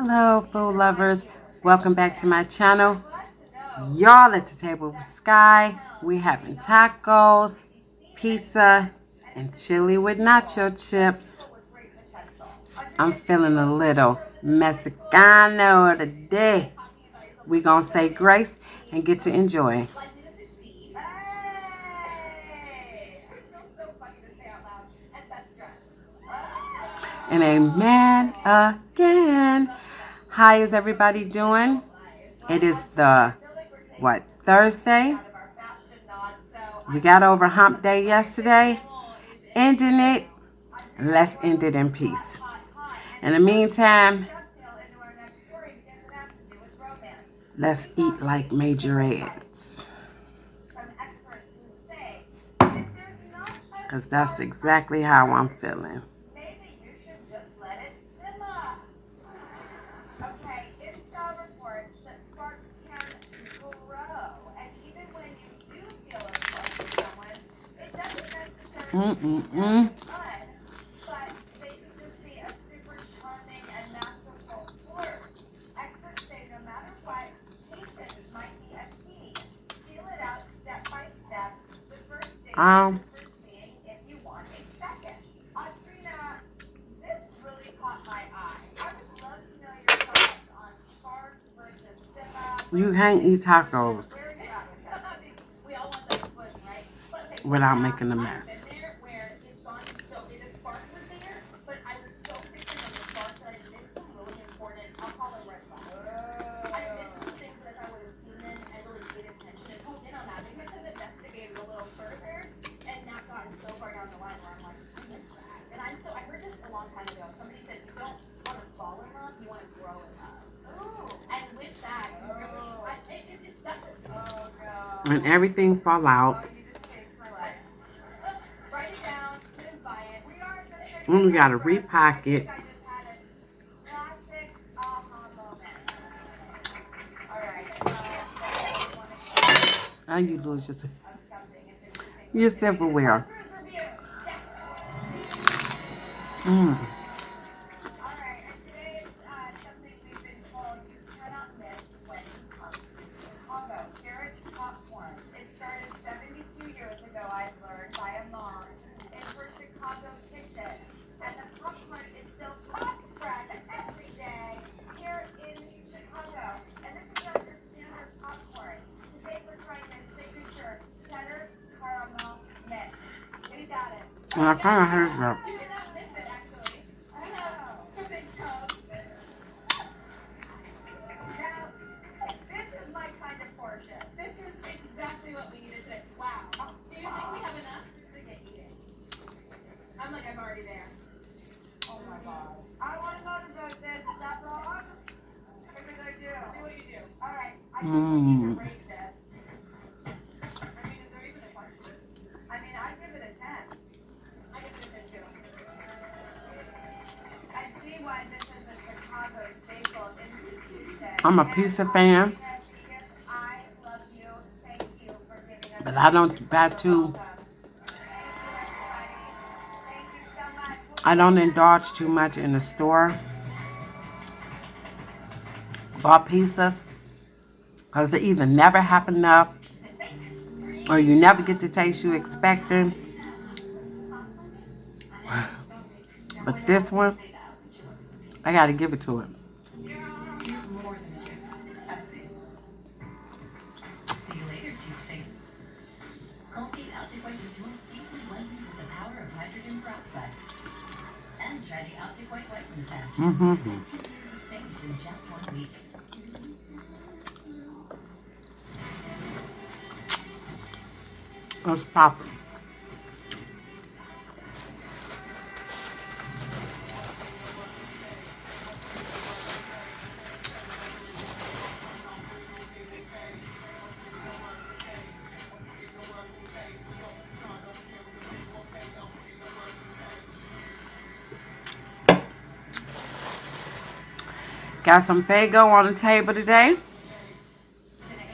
Hello, food lovers. Welcome back to my channel. Y'all at the table with Sky. We having tacos, pizza, and chili with nacho chips. I'm feeling a little Mexicano today. We gonna say grace and get to enjoy. And amen again. How is everybody doing? It is Thursday? We got over hump day yesterday. Ending it. Let's end it in peace. In the meantime, let's eat like majorettes. Because that's exactly how I'm feeling. You can't eat tacos without making a mess. And everything fall out. And we gotta repack it. All you do is just you're silverware. Well, I kind of heard that. I'm a pizza fan, but I don't buy too. I don't indulge too much in the store. Bought pizzas because they either never have enough or you never get the taste you expecting. But this one, I got to give it to it. Let's pop it. Got some Fago on the table today.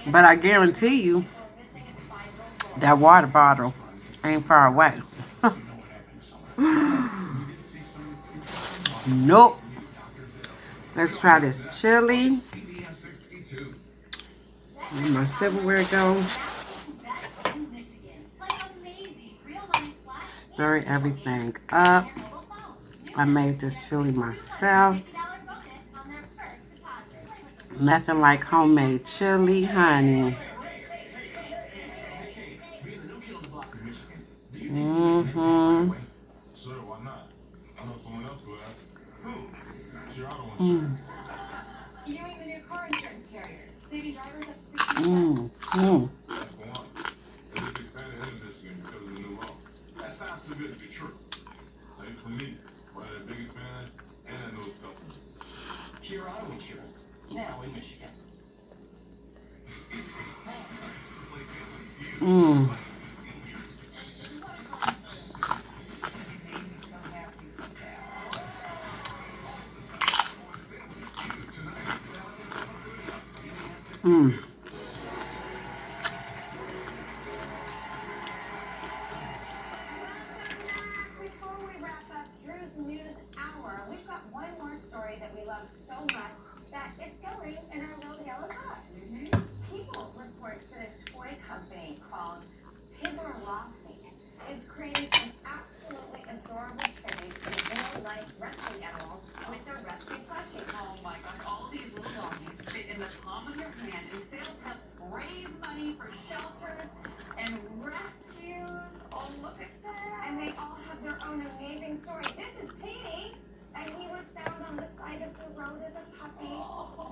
But I guarantee you that water bottle ain't far away. Nope. Let's try this chili. Where my silverware go? Stir everything up. I made this chili myself. Nothing like homemade chili, honey. Mm-hmm. Mm. Mm. Mm. Mm. Mm. Before we wrap up Drew's News Hour, we've got one more story that we love so much that it's going in our world yellow car. People report that a toy company called Pibber is creating some absolutely adorable figures of real-life rescue animals with their rescue plushie. Oh my gosh, all these little doggies fit in the palm of your hand, and sales help raise money for shelters and rescues. Oh, look at that. And they all have their own amazing story. This is Petey, and he was found on the side of the road as a puppy.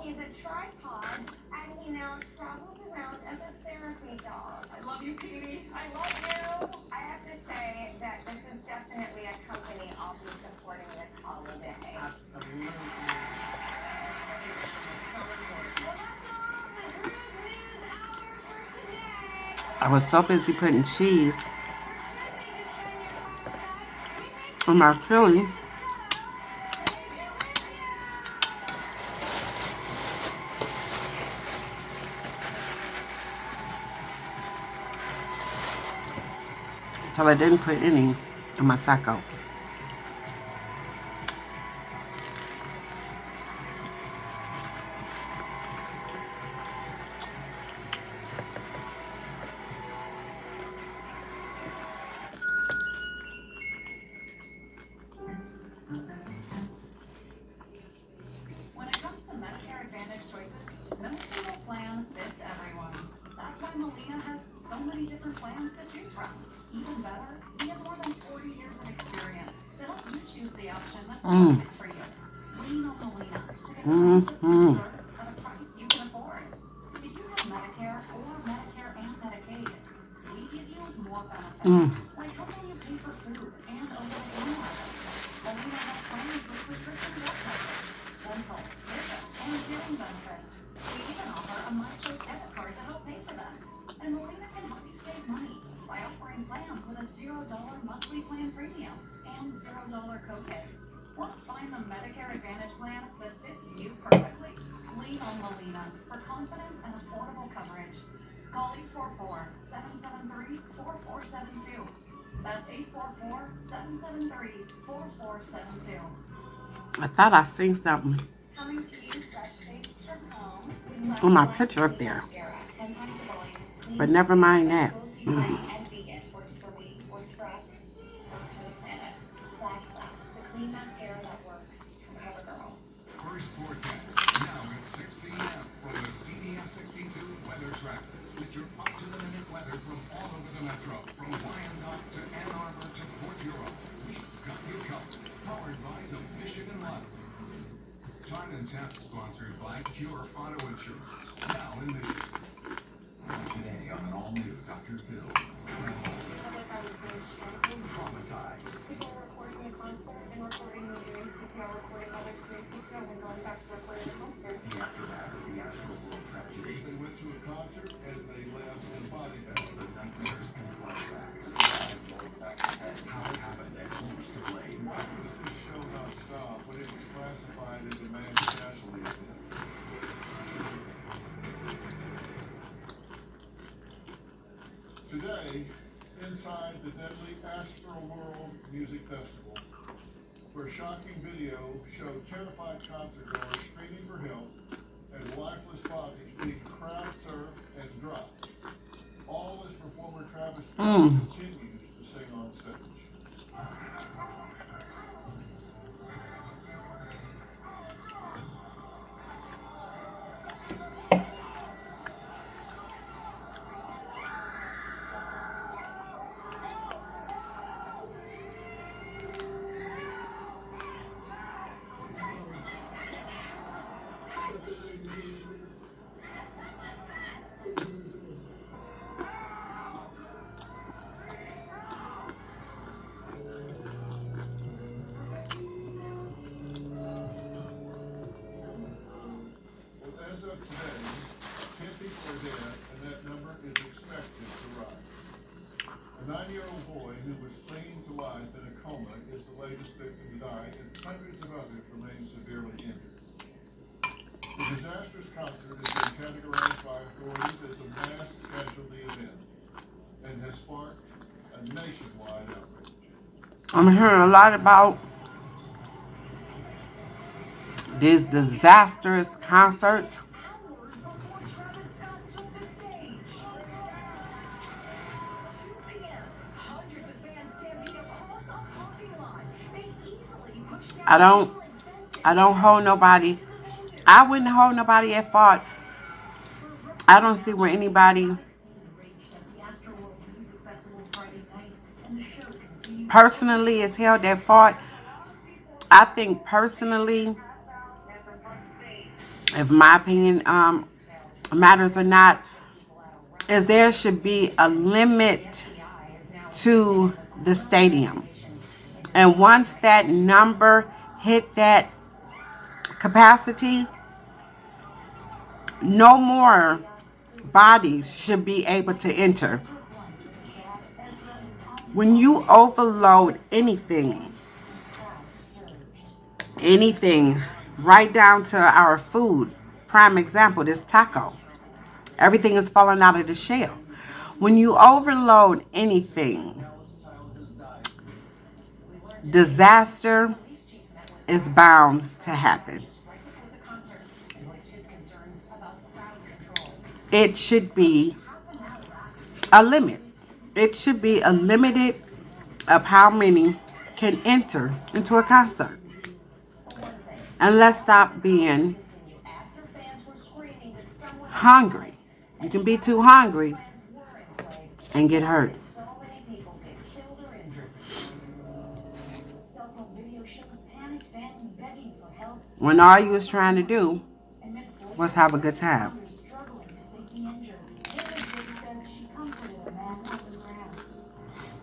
He's a tripod, and he now travels around as a therapy dog. I love you, Petey. I love you. I have to say that this is definitely a company I'll be supporting this holiday. Absolutely. I was so busy putting cheese on my chili. Till I didn't put any in my taco. When it comes to Medicare Advantage choices, no single plan fits everyone. That's why Molina has so many different plans to choose from. Even better, we have more than 40 years of experience to help you choose the option that's perfect for you. Lean on Molina to get the benefits you deserve at a price you can afford. If you have Medicare or Medicare and Medicaid, we give you more benefits, like helping you pay for food and over-the-counter items. Molina has plans with prescription drug coverage, dental, vision, and hearing benefits. We even offer a My Choice debit card to help pay for them. And Molina can help you save money by offering plans with a $0 monthly plan premium and $0 copays. Want to find the Medicare Advantage plan that fits you perfectly? Lean on Molina for confidence and affordable coverage. Call 844-773-4472. That's 844-773-4472. I thought I seen something Coming to you fresh-faced from home on my picture up there. 10 times the volume. But never mind that. And vegan. Works for me, works for us, works for the planet. Flash Blast, the clean mascara that works from CoverGirl. First forecast now at 6 p.m. from the CBS 62 Weather Tracker with your up-to-the-minute weather from all over the metro, from Wyandotte to Ann Arbor to Port Huron. We've got you covered. Powered by the Michigan Lottery. Time and Tap sponsored by Pure Auto Insurance. Now in Michigan. Today on an all-new Dr. Phil. Traumatized. People were recording a concert and recording me doing CPR, recording others doing CPR, and going back to recording the concert. The aftermath of the Astro World tragedy. They went to a concert and they left in body bag. The nightmares and flashbacks. How it happened and who's to blame. Why was this show not stopped when it was classified as a mass casualty event? Today, inside the deadly Astro World Music Festival, where shocking video showed terrified concertgoers screaming for help and lifeless bodies being crowd surfed and dropped. All as performer Travis Scott continues to sing on stage. Well, as of today, 10 people are dead, and that number is expected to rise. A 9-year-old boy who was clinging to life in a coma is the latest victim to die, and hundreds of others remain severely injured. The disastrous concert has been categorized by authorities as a mass casualty event and has sparked a nationwide outrage. I'm hearing a lot about these disastrous concerts. Hours before Travis Scott took the stage. 2 p.m. Hundreds of fans stampede across a parking lot. They easily pushed down I don't chain link fences I don't hold nobody. to the venue. I wouldn't hold nobody at fault. I don't see where anybody personally is held at fault. I think personally, if my opinion matters or not, is there should be a limit to the stadium. And once that number hit that capacity, no more bodies should be able to enter. When you overload anything, right down to our food, prime example, this taco, everything is falling out of the shell. When you overload anything, disaster is bound to happen. It should be a limit. It should be a limited of how many can enter into a concert. And let's stop being hungry. You can be too hungry and get hurt. When all you was trying to do was have a good time.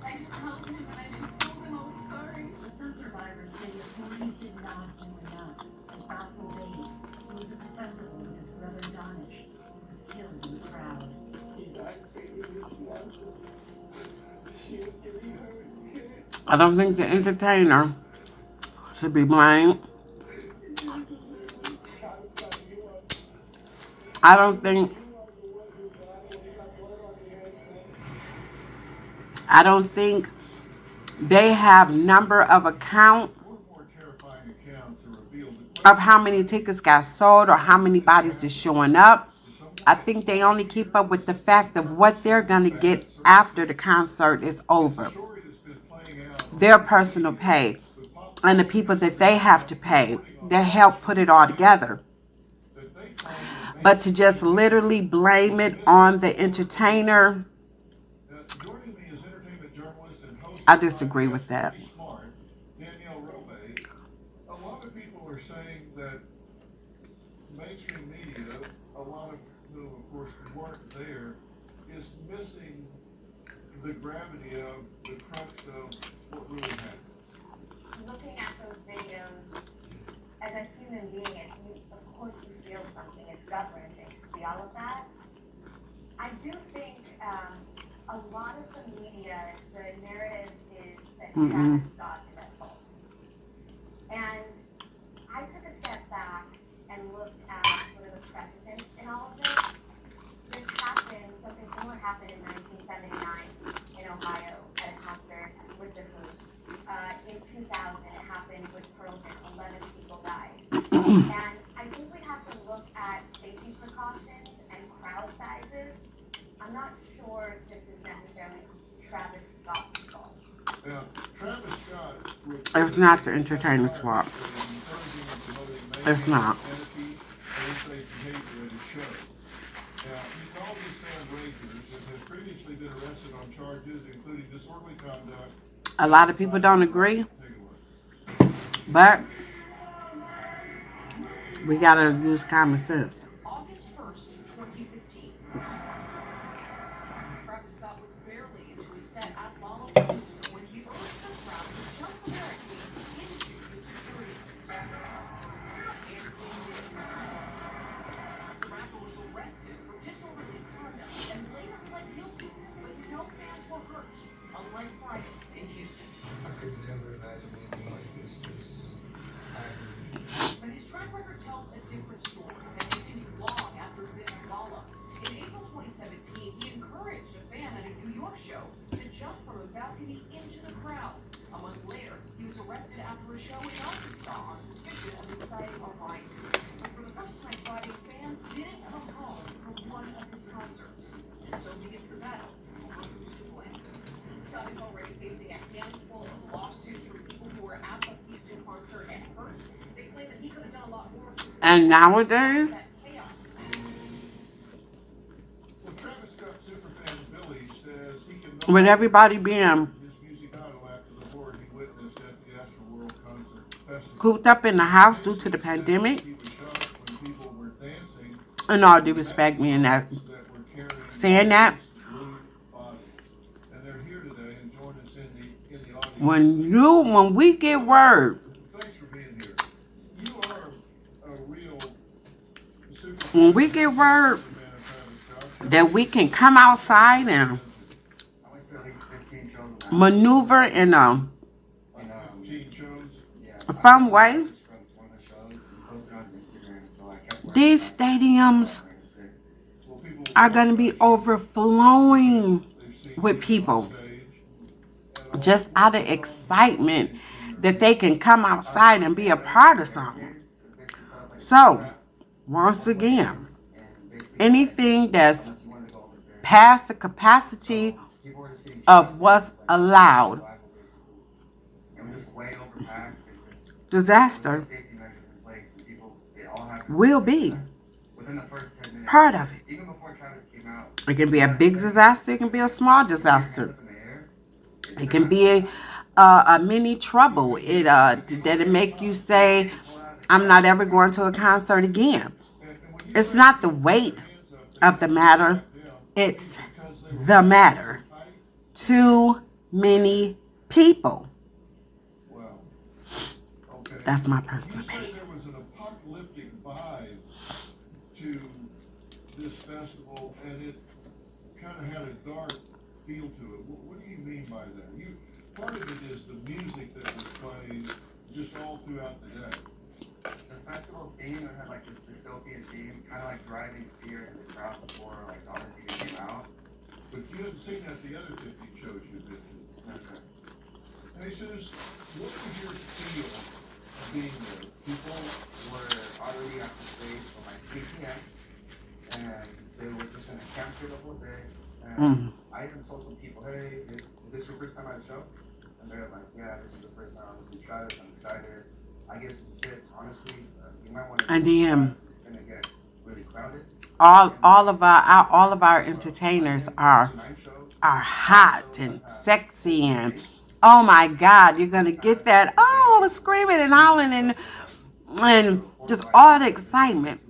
I just held him and I just told him I was sorry. Some survivors say authorities did not do enough. And Basil Bailey, who was at the festival with his brother Danish, was killed in the crowd. I don't think the entertainer should be blamed. I don't think they have number of account of how many tickets got sold or how many bodies is showing up. I think they only keep up with the fact of what they're going to get after the concert is over. Their personal pay and the people that they have to pay that help put it all together. But to just literally blame it on the entertainer, I disagree with that. A lot of people are saying that mainstream media, a lot of whom, of course, weren't there, is missing the gravity of the crux of what really happened. Looking at those videos, as a human being, of course you feel something. It's gut-wrenching to see all of that. I do think a lot of the media, the narrative is that Travis Scott is at fault. And I took a step back and looked at sort of the precedent in all of this. This happened, something similar happened in 1979 in Ohio at a concert with The Who. In 2000, it happened with And I think we have to look at safety precautions and crowd sizes. I'm not sure this is necessarily Travis Scott's fault. Now, Travis Scott It's not the entertainer's fault. It's not. and unsafe behavior at his show. Now, he called his fan ragers and has previously been arrested on charges including disorderly conduct. A lot of people don't agree, Take it away. but we gotta use common sense. August 1st, 2015. Travis Scott was barely into his set at Lollapalooza when he urged the crowd to jump the barricades into the security booth. The rapper was arrested for disorderly conduct and later pled guilty, but no fans were hurt, unlike Friday in Houston. I could never imagine anything like this. But his track record tells a different story that continued long after this gala. In April 2017, he encouraged a fan at a New York show to jump from a balcony into the crowd. A month later, he was arrested after a show in Arkansas on suspicion of inciting a riot. But for the first time Friday, fans didn't come home for one of his concerts. And so begins the battle over who's to blame. Scott is already facing a handful of lawsuits from people who were at the Houston concert and hurt. They claim that he could have done a lot more to And nowadays, that chaos. Well, Travis Scott superfan Billy says he can no with longer everybody being his music idol after the horror he witnessed at the Astroworld Concert Festival. cooped up in the house due to the pandemic, He was shocked when people were dancing and all due respect, me and that that were carrying saying that, blue bodies. And they're here today and join us in the audience. when we get word, Thanks for being here. You are a real super when we get word that we can come outside and I went to at least 15 shows of that. maneuver in a 15 shows. Yeah, fun way, just from one of the shows and posted on his Instagram, so I kept wearing these it. stadiums Well, people are going to be overflowing they've seen with you on people stage, and just out of excitement that they can come outside and be a part of something. So, once again, anything that's past the capacity of what's allowed, disaster will be part of it. It can be a big disaster, it can be a small disaster. It can be a mini trouble. Did it make you say, I'm not ever going to a concert again? It's not the weight of the matter, it's the matter. Too many people. well, okay. That's my personal You say opinion. there was an apocalyptic vibe to this festival, and it kind of had a dark feel to it. What do you mean by that? Part of it is the music that was playing just all throughout the day. The festival theme had like this dystopian theme, kind of like driving fear in the crowd before like all the season came out. But you hadn't seen that the other 50 shows you've been to. That's right. Jesus, what was your feel of being there? People were already at the stage from like 3 p.m. and they were just in a camp for the whole day. And I even told some people, hey, is this your first time at a show? And they're like, yeah, this is the first time I'm listening to Travis. I'm excited. I guess it's it, honestly. You might want to. And then it's gonna get really crowded. all of our entertainers are hot and sexy, and oh my God, you're gonna get that screaming and howling and just all the excitement.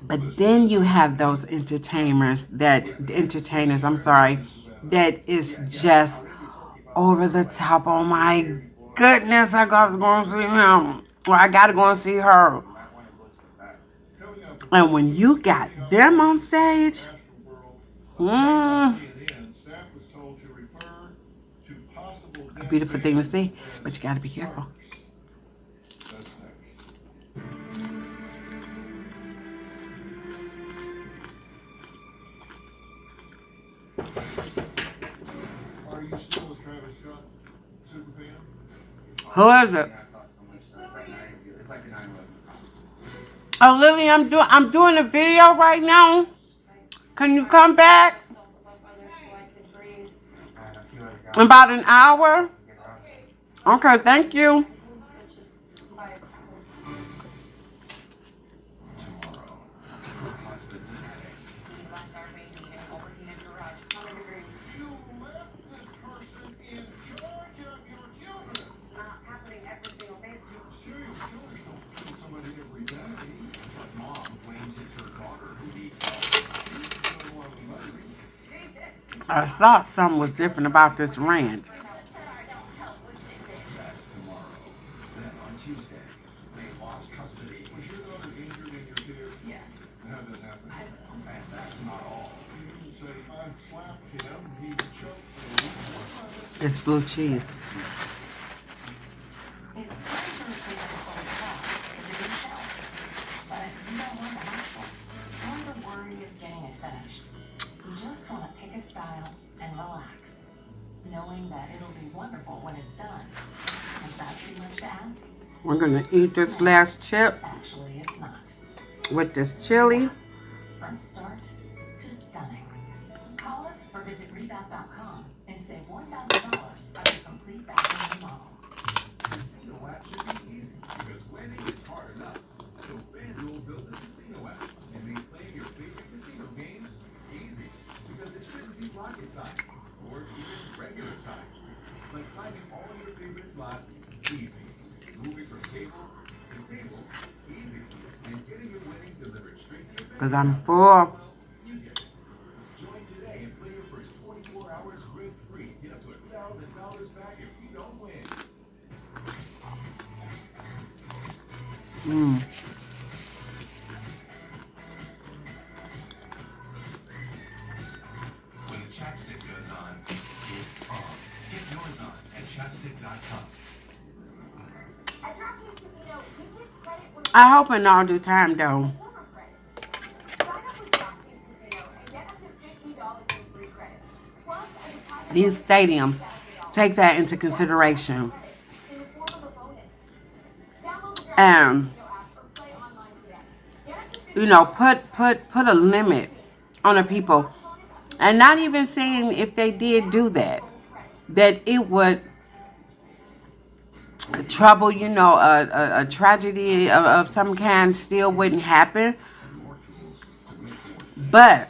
But then you have those entertainers that is just over the top. Oh my goodness, I got to go and see him. Or I got to go and see her. And when you got them on stage, a beautiful thing to see, but you got to be careful. Are you still a Travis Scott super fan? Who is it? It's like a 9/11. Oh, Lily, I'm doing a video right now. Can you come back And a few other in guys about an hour? get around it. Okay, thank you. Tomorrow, her husband's an addict. We left our main meeting overheated garage. How many degrees? You left this person in charge of your children. It's not happening every single day. Serial killers don't kill somebody every day. But mom claims it's her daughter who needs help. She's the one who murdered. I thought something was different about this ranch. That's tomorrow. Then on Tuesday, they lost custody. Was your daughter injured in your care? Yes. How did that happen? And that's not all. You didn't say, I slapped him, he choked me. What about this? It's blue cheese. It's time to replace the whole house because it didn't sell. But you don't want the hassle. Or the worry of getting it finished. You just want to pick a style and relax, knowing that it'll be wonderful when it's done. Is that too much to ask? We're gonna eat this last chip Actually, it's not. with this chili. From start to stunning. Call us or visit rebath.com and save $1,000 on your complete bathroom remodel. Casino app should be easy because winning is hard enough. So FanDuel built a casino app and made playing your favorite casino games easy because it shouldn't be rocket science or even regular science. Like finding all your favorite slots easy, moving from table to table easy, and getting your winnings delivered straight to your bank Because I'm account. full. You get it. Join today and play your first 24 hours risk-free. Get up to $1,000 back if you don't win. Mm. When the chapstick goes on, it's on. Get yours on at chapstick.com. At DraftKings Casino, you get credit when I hope in all due time, though, you over credit. Sign up with DraftKings Casino and get up to $50 in free credit. Plus, a deposit these stadiums take that into consideration. in the form of a bonus. Download the DraftKings And, Casino app or play online today. Get up to you know, put a limit on the people. And not even saying if they did do that, that it would trouble, you know, a tragedy of some kind still wouldn't happen. But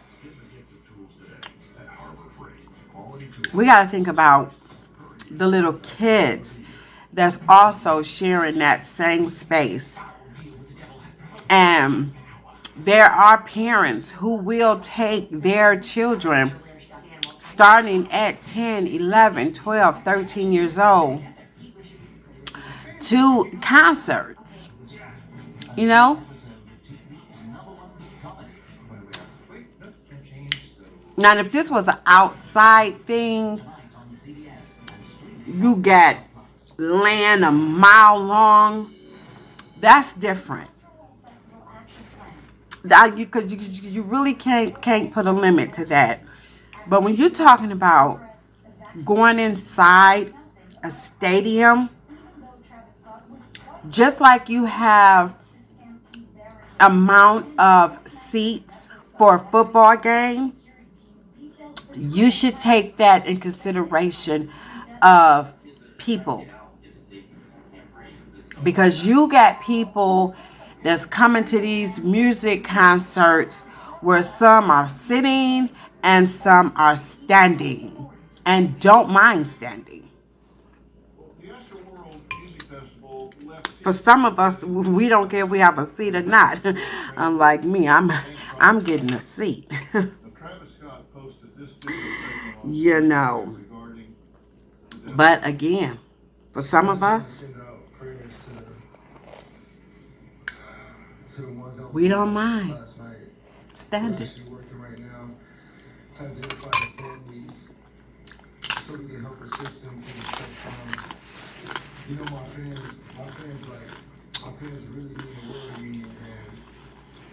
we got to think about the little kids that's also sharing that same space. And there are parents who will take their children starting at 10, 11, 12, 13 years old to concerts, you know? Now, if this was an outside thing, you got land a mile long, that's different. Because you really can't put a limit to that. But when you're talking about going inside a stadium, just like you have amount of seats for a football game, you should take that in consideration of people. Because you got people that's coming to these music concerts where some are sitting and some are standing and don't mind standing. The Astroworld Music Festival left For some of us, we don't care if we have a seat or not. Unlike me, I'm getting a seat. Travis Scott posted this video statement on You know. regarding But again, for some of us, we don't mind standing. Actually working right now to identify the families so we can help assist them in the tough times. You know, my fans really mean the world to me, and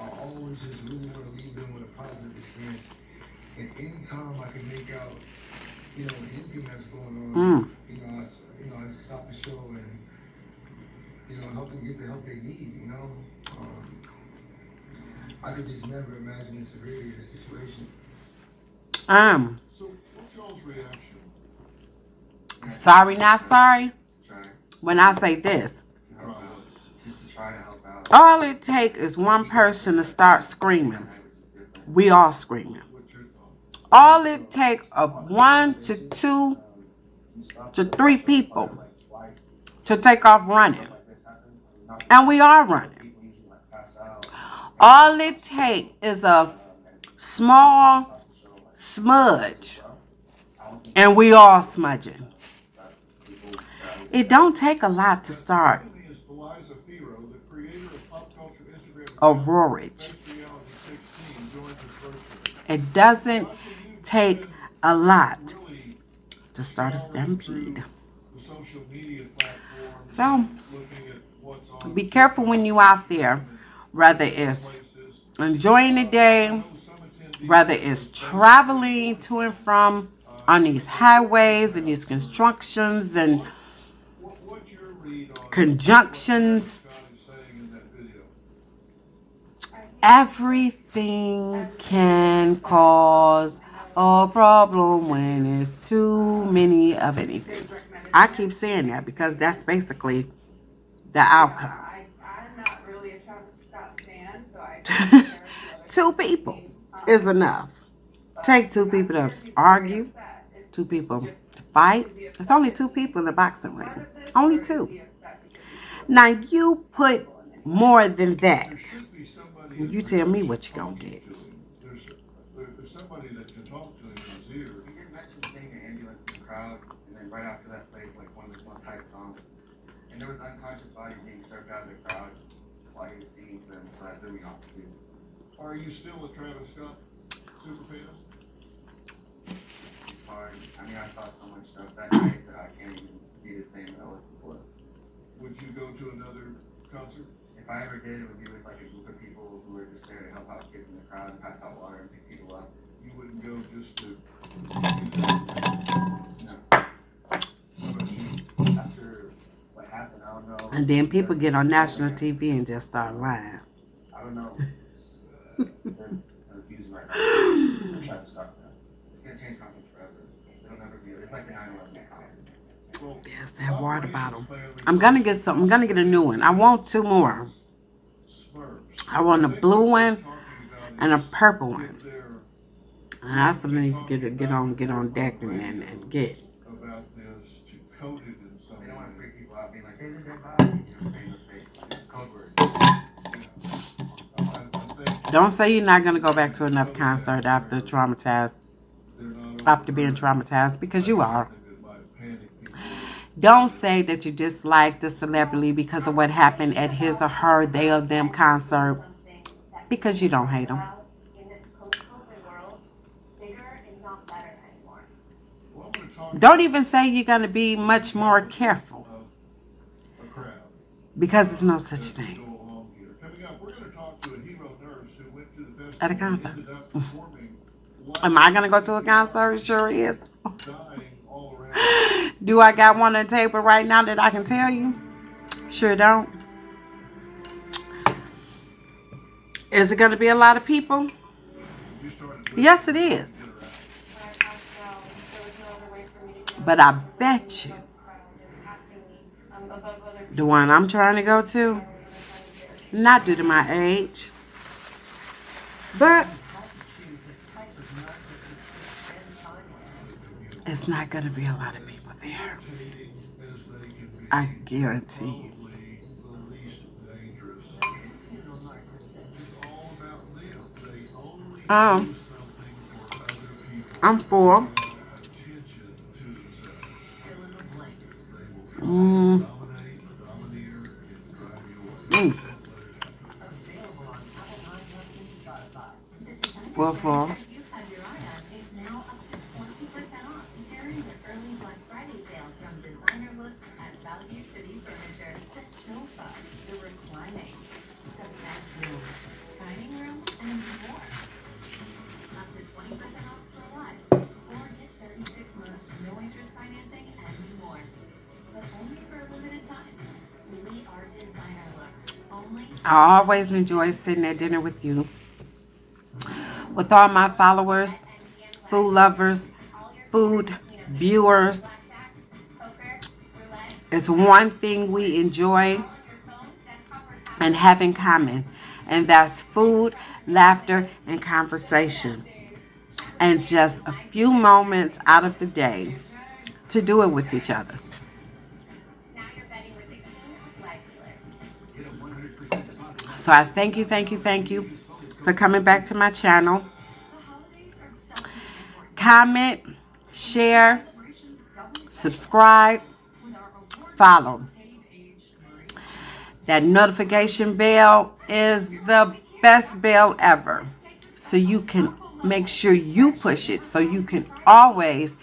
I always just really want to leave them with a positive experience. And anytime I can make out, you know, anything that's going on, I stop the show and, you know, help them get the help they need, you know. I could just never imagine the severity of the situation. So, what's y'all's reaction? Sorry, not sorry. Try. When I say this, Help out. Just to try to help out. all it takes is one person to start screaming. We all screaming. What's your thought? All it takes of 1 to 2 to 3 people to take off running. And we are running. All it takes is a small smudge. And we all smudging. It don't take a lot to start a roarage. It doesn't take a lot to start a stampede. So, be careful when you out there, whether it's enjoying the day, whether it's traveling to and from on these highways and these constructions and conjunctions. Everything can cause a problem when it's too many of anything. I keep saying that because that's basically the outcome. I'm not really a Travis Scott fan, so I 2 people is enough. Take 2 people to argue, 2 people to fight. There's only 2 people in the boxing ring. Only 2. Now you put more than that. You tell me what you're going to get. There's somebody that can talk to him in his ear. You did mention seeing an ambulance in the crowd, and then right after that played like one of the most hyped songs. And there was unconscious bodies being served out of the crowd while he was singing to them, so that threw me off too. Are you still a Travis Scott super fan? It's hard. I mean, I saw so much stuff that night that I can't even be the same that I was before. Would you go to another concert? If I ever did, it would be with like a group of people who were just there to help out kids in the crowd and pass out water and pick people up. You wouldn't go just to. No. After what happened, I don't know. And then people get on national TV and just start lying. I don't know. They're confusing right now. I'm trying to stop that. It's gonna change conference forever. It'll never be. It's like the 9/11 conference. Well, There's that water bottle. I'm gonna get some. I'm gonna get a new one. I want 2 more. Smurfs. I want a blue one and a purple one. They're And I also need to get on deck and get. about this to code it in some They don't want to way. freak people out being like, there's a dead body. You know, saying the fake code word. I think Don't say you're not gonna go back to another concert after traumatized, they're not after being traumatized, because you are. It might panic people. Don't say that you dislike the celebrity because of what happened at his or her they or them concert, because you don't hate them. In this post-COVID world, bigger is not better anymore. Well, I'm gonna talk Don't even say you're gonna be much more careful, a crowd. because there's no such Go thing. along here. Coming up, we're gonna talk to a hero nurse who went to the festival At a and concert. ended up performing Am I gonna go to a concert? It sure is. dying all around. Do I got one on the table right now that I can tell you? Sure don't. Is it gonna be a lot of people? You started Yes, it is. When I passed out, there was no other way for me to go. But I bet you Crowd and passing me above other people. the one I'm trying to go to, not due to my age, but it's not gonna be a lot of people there. as they can be. I guarantee you. Probably the least dangerous. It's all about them. They only do something for other people. I'm for. Attention to themselves. They will Mm, dominate, domineer, and drive you away. mm. For. You've had your eye on is now up to 20% off during the early Black Friday sale from Designer Looks at Value City Furniture. The sofa, the reclining, the bedroom, dining room, and more. Up to 20% off still live, or get 36 months no interest financing and more. But only for a limited time. We are Designer Looks. Only I always enjoy sitting at dinner with you with all my followers, food lovers, food viewers. It's one thing we enjoy and have in common, and that's food, laughter, and conversation. And just a few moments out of the day to do it with each other. So I thank you for coming back to my channel. Comment, share, subscribe, follow. That notification bell is the best bell ever. So you can make sure you push it so you can always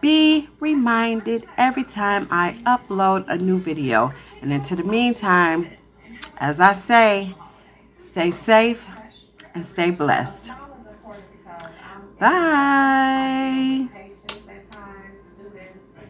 be reminded every time I upload a new video. And until the meantime, as I say, stay safe and stay blessed. Bye.